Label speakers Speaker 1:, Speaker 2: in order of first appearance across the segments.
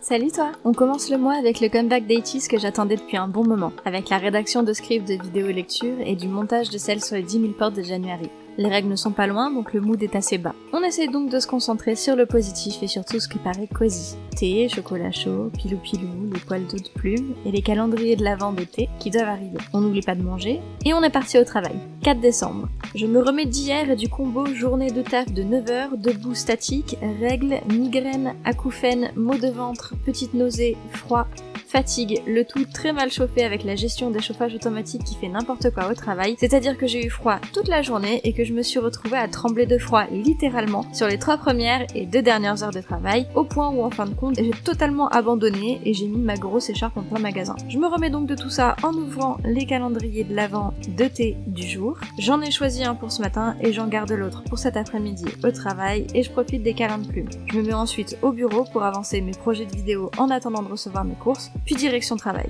Speaker 1: Salut toi! On commence le mois avec le comeback d'Eighties que j'attendais depuis un bon moment, avec la rédaction de scripts de vidéos lecture et du montage de celles sur les 10 000 portes de January. Les règles ne sont pas loin, donc le mood est assez bas. On essaie donc de se concentrer sur le positif et sur tout ce qui paraît cosy. Thé, chocolat chaud, pilou-pilou, les poils d'eau de plume et les calendriers de l'Avent d'été qui doivent arriver. On n'oublie pas de manger, et on est parti au travail. 4 décembre. Je me remets d'hier et du combo journée de taf de 9h, debout statique, règles, migraines, acouphènes, maux de ventre, petite nausée, froid, fatigue, le tout très mal chauffé avec la gestion des chauffages automatiques qui fait n'importe quoi au travail, c'est-à-dire que j'ai eu froid toute la journée et que je me suis retrouvée à trembler de froid littéralement sur les 3 premières et 2 dernières heures de travail, au point où en fin de compte j'ai totalement abandonné et j'ai mis ma grosse écharpe en plein magasin. Je me remets donc de tout ça en ouvrant les calendriers de l'Avent de thé du jour. J'en ai choisi un pour ce matin et j'en garde l'autre pour cet après-midi au travail et je profite des câlins de plume. Je me mets ensuite au bureau pour avancer mes projets de vidéo en attendant de recevoir mes courses, puis direction travail.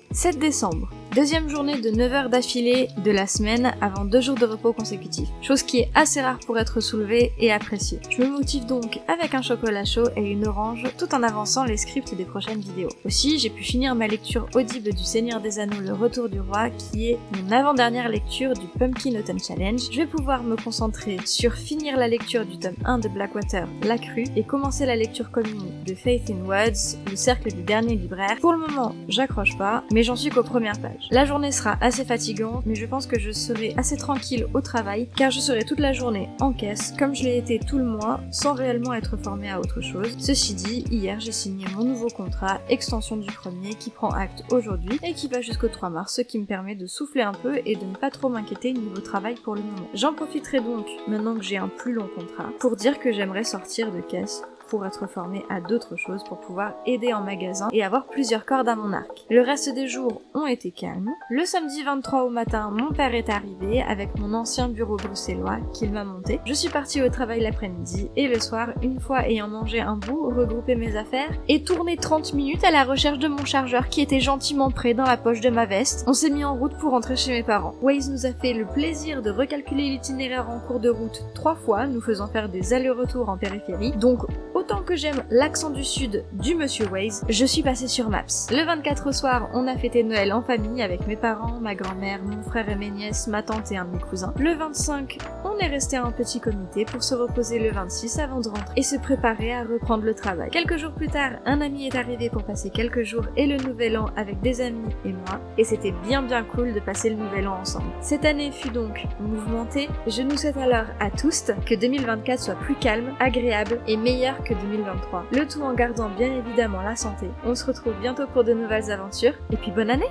Speaker 1: « 7 décembre. Deuxième journée de 9 heures d'affilée de la semaine avant 2 jours de repos consécutifs, chose qui est assez rare pour être soulevée et appréciée. Je me motive donc avec un chocolat chaud et une orange tout en avançant les scripts des prochaines vidéos. Aussi, j'ai pu finir ma lecture audible du Seigneur des Anneaux, le Retour du Roi, qui est mon avant-dernière lecture du Pumpkin Autumn Challenge. Je vais pouvoir me concentrer sur finir la lecture du tome 1 de Blackwater, La Crue, et commencer la lecture commune de Faith in Words, le cercle du dernier libraire. Pour le moment, j'accroche pas, mais j'en suis qu'aux premières pages. La journée sera assez fatigante, mais je pense que je serai assez tranquille au travail, car je serai toute la journée en caisse, comme je l'ai été tout le mois, sans réellement être formée à autre chose. Ceci dit, hier j'ai signé mon nouveau contrat, extension du premier, qui prend acte aujourd'hui, et qui va jusqu'au 3 mars, ce qui me permet de souffler un peu et de ne pas trop m'inquiéter niveau travail pour le moment. J'en profiterai donc, maintenant que j'ai un plus long contrat, pour dire que j'aimerais sortir de caisse pour être formée à d'autres choses, pour pouvoir aider en magasin et avoir plusieurs cordes à mon arc. Le reste des jours ont été calmes. Le samedi 23 au matin, mon père est arrivé avec mon ancien bureau bruxellois qu'il m'a monté. Je suis partie au travail l'après-midi et le soir, une fois ayant mangé un bout, regroupé mes affaires et tourné 30 minutes à la recherche de mon chargeur qui était gentiment prêt dans la poche de ma veste, on s'est mis en route pour rentrer chez mes parents. Waze nous a fait le plaisir de recalculer l'itinéraire en cours de route 3 fois, nous faisant faire des allers-retours en périphérie, donc autant que j'aime l'accent du sud du monsieur Waze, je suis passée sur Maps. Le 24 au soir, on a fêté Noël en famille avec mes parents, ma grand-mère, mon frère et mes nièces, ma tante et un de mes cousins. Le 25, on est resté en petit comité pour se reposer le 26 avant de rentrer et se préparer à reprendre le travail. Quelques jours plus tard, un ami est arrivé pour passer quelques jours et le nouvel an avec des amis et moi, et c'était bien cool de passer le nouvel an ensemble. Cette année fut donc mouvementée. Je nous souhaite alors à tous que 2024 soit plus calme, agréable et meilleur que 2023. Le tout en gardant bien évidemment la santé. On se retrouve bientôt pour de nouvelles aventures et puis bonne année!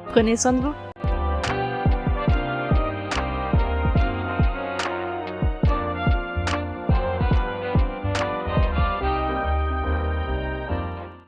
Speaker 1: Prenez soin de vous!